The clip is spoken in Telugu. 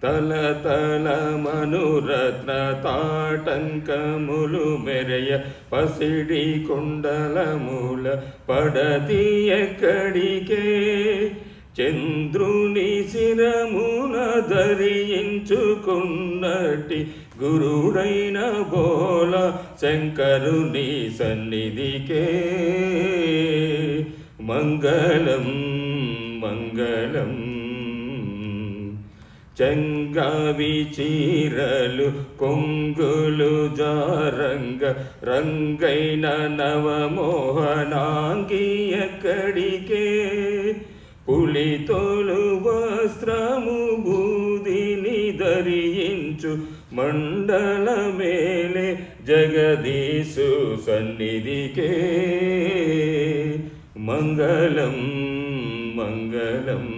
తల తల మనురత్న తాటంకములు మెరయ పసిడి కుండలముల పడతి ఎక్కడికే చంద్రుని శిరమున ధరించుకున్నటి గురుడైన బోల శంకరుని సన్నిధికే మంగళం మంగళం. చంగావి చీరలు కొంగులు జారంగ రంగైన నవమోహనాంగి ఎక్కడికే పులితోలు వస్త్రము బూదిని ధరించు మండల మేలే జగదీశు సన్నిధికే మంగళం మంగళం.